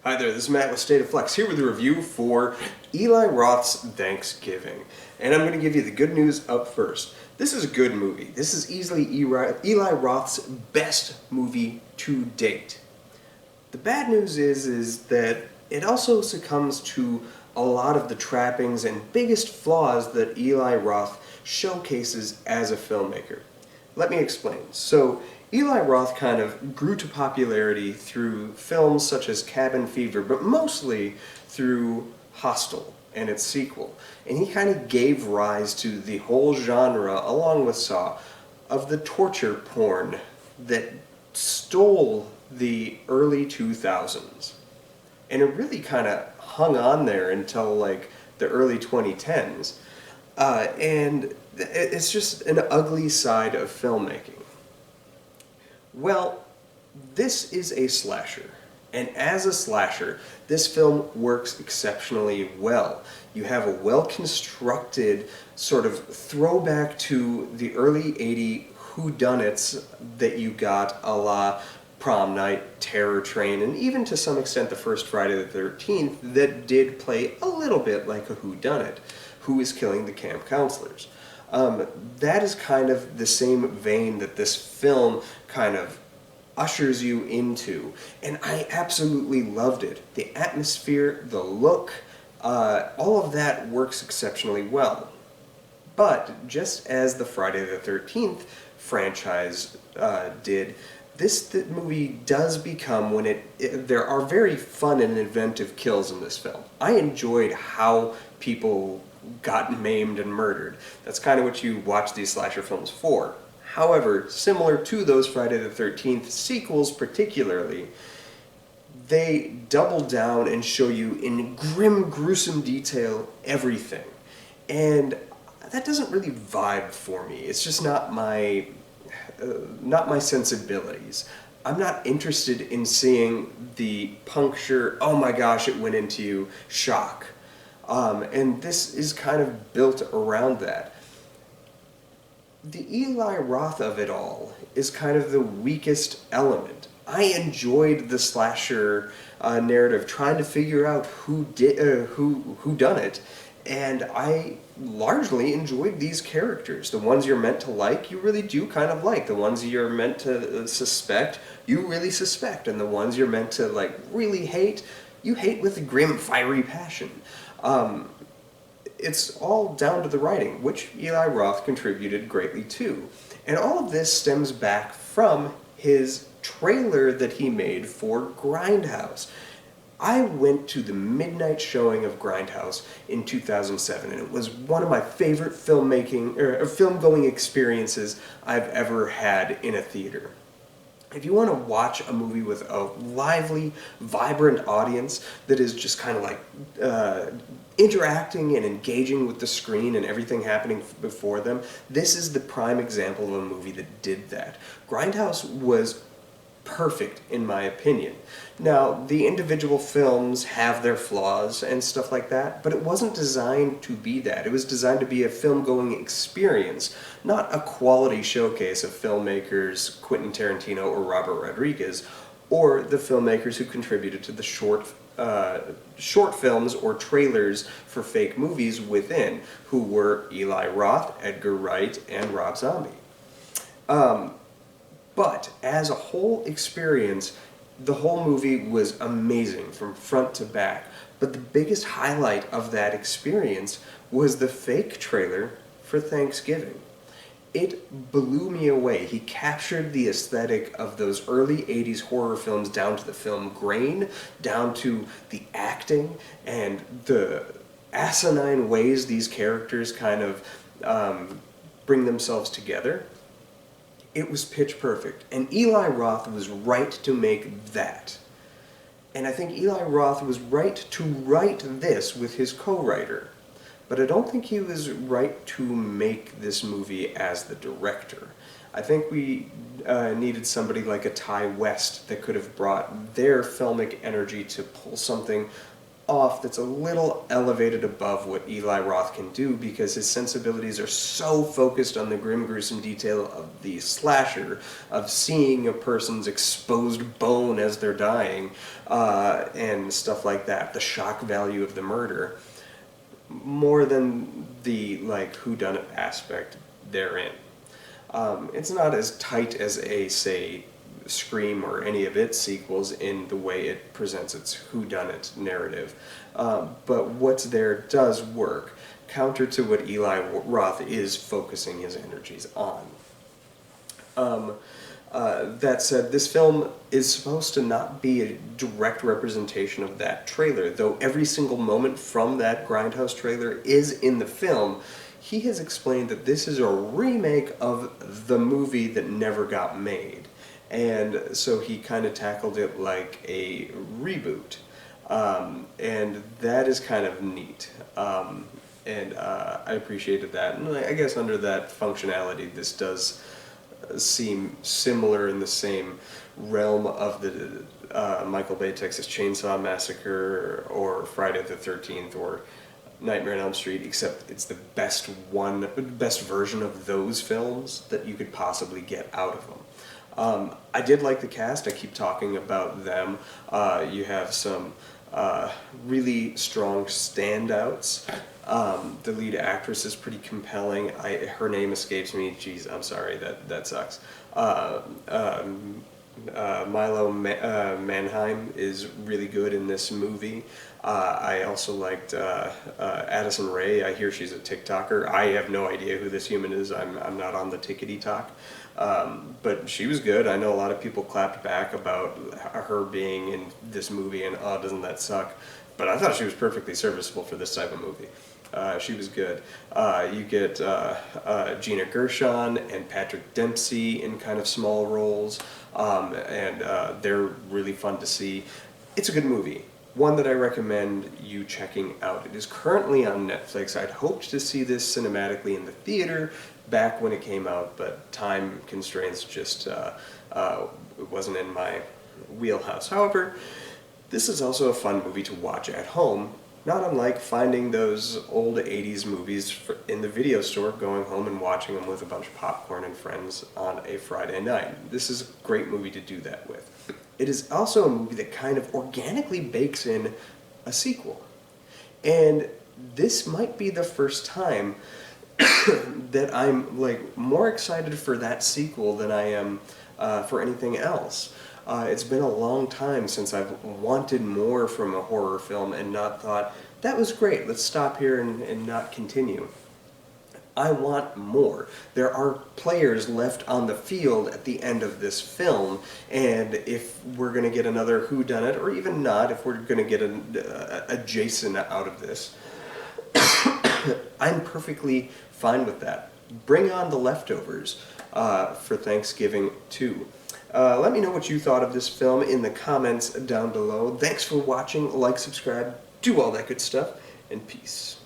Hi there, this is Matt with State of Flex, here with a review for Eli Roth's Thanksgiving. And I'm going to give you the good news up first. This is a good movie. This is easily Eli Roth's best movie to date. The bad news is that it also succumbs to a lot of the trappings and biggest flaws that Eli Roth showcases as a filmmaker. Let me explain. So, Eli Roth kind of grew to popularity through films such as Cabin Fever, but mostly through Hostel and its sequel. And he kind of gave rise to the whole genre, along with Saw, of the torture porn that stole the early 2000s. And it really kind of hung on there until like the early 2010s. And it's just an ugly side of filmmaking. Well, this is a slasher, and as a slasher, this film works exceptionally well. You have a well-constructed sort of throwback to the early 80s whodunits that you got a la Prom Night, Terror Train, and even to some extent the first Friday the 13th that did play a little bit like a whodunit, who is killing the camp counselors. That is kind of the same vein that this film kind of ushers you into, and I absolutely loved it. The atmosphere, the look, all of that works exceptionally well. But just as the Friday the 13th franchise did, this movie does become, there are very fun and inventive kills in this film. I enjoyed how people got maimed and murdered. That's kind of what you watch these slasher films for. However, similar to those Friday the 13th sequels particularly, they double down and show you in grim, gruesome detail everything. And that doesn't really vibe for me. It's just not my sensibilities. I'm not interested in seeing the puncture, oh my gosh, it went into you, shock. And this is kind of built around that. The Eli Roth of it all is kind of the weakest element. I enjoyed the slasher narrative, trying to figure out who done it, and I largely enjoyed these characters. The ones you're meant to like, you really do kind of like. The ones you're meant to suspect, you really suspect, and the ones you're meant to like really hate, you hate with a grim, fiery passion. It's all down to the writing, which Eli Roth contributed greatly to. And all of this stems back from his trailer that he made for Grindhouse. I went to the midnight showing of Grindhouse in 2007, and it was one of my favorite film-going experiences I've ever had in a theater. If you want to watch a movie with a lively, vibrant audience that is just kind of like interacting and engaging with the screen and everything happening before them, this is the prime example of a movie that did that. Grindhouse was perfect, in my opinion. Now, the individual films have their flaws and stuff like that, but it wasn't designed to be that. It was designed to be a film-going experience, not a quality showcase of filmmakers Quentin Tarantino or Robert Rodriguez, or the filmmakers who contributed to the short films or trailers for fake movies within, who were Eli Roth, Edgar Wright, and Rob Zombie. But as a whole experience, the whole movie was amazing from front to back. But the biggest highlight of that experience was the fake trailer for Thanksgiving. It blew me away. He captured the aesthetic of those early 80s horror films down to the film grain, down to the acting, and the asinine ways these characters kind of bring themselves together. It was pitch perfect, and Eli Roth was right to make that. And I think Eli Roth was right to write this with his co-writer, but I don't think he was right to make this movie as the director. I think we needed somebody like a Ty West that could have brought their filmic energy to pull something off, that's a little elevated above what Eli Roth can do, because his sensibilities are so focused on the grim, gruesome detail of the slasher, of seeing a person's exposed bone as they're dying, and stuff like that, the shock value of the murder, more than the, like, whodunit aspect therein. It's not as tight as a, say, Scream or any of its sequels in the way it presents its whodunit narrative. But what's there does work, counter to what Eli Roth is focusing his energies on. That said, this film is supposed to not be a direct representation of that trailer, though every single moment from that Grindhouse trailer is in the film. He has explained that this is a remake of the movie that never got made. And so he kind of tackled it like a reboot. And that is kind of neat. And I appreciated that. And I guess under that functionality, this does seem similar in the same realm of the Michael Bay Texas Chainsaw Massacre or Friday the 13th or Nightmare on Elm Street, except it's the best version of those films that you could possibly get out of them. I did like the cast. I keep talking about them. You have some really strong standouts. The lead actress is pretty compelling. Her name escapes me. Jeez, I'm sorry. That sucks. Milo Manheim is really good in this movie. I also liked Addison Rae. I hear she's a TikToker. I have no idea who this human is. I'm not on the tickety talk. But she was good. I know a lot of people clapped back about her being in this movie and, oh, doesn't that suck? But I thought she was perfectly serviceable for this type of movie. She was good. You get Gina Gershon and Patrick Dempsey in kind of small roles, and they're really fun to see. It's a good movie. One that I recommend you checking out. It is currently on Netflix. I'd hoped to see this cinematically in the theater back when it came out, but time constraints just wasn't in my wheelhouse. However, this is also a fun movie to watch at home, not unlike finding those old 80s movies in the video store, going home and watching them with a bunch of popcorn and friends on a Friday night. This is a great movie to do that with. It is also a movie that kind of organically bakes in a sequel. And this might be the first time that I'm like more excited for that sequel than I am for anything else. It's been a long time since I've wanted more from a horror film and not thought, that was great, let's stop here and not continue. I want more. There are players left on the field at the end of this film, and if we're going to get another whodunit, or even not, if we're going to get a Jason out of this, I'm perfectly fine with that. Bring on the leftovers for Thanksgiving too. Let me know what you thought of this film in the comments down below. Thanks for watching. Like, subscribe, do all that good stuff, and peace.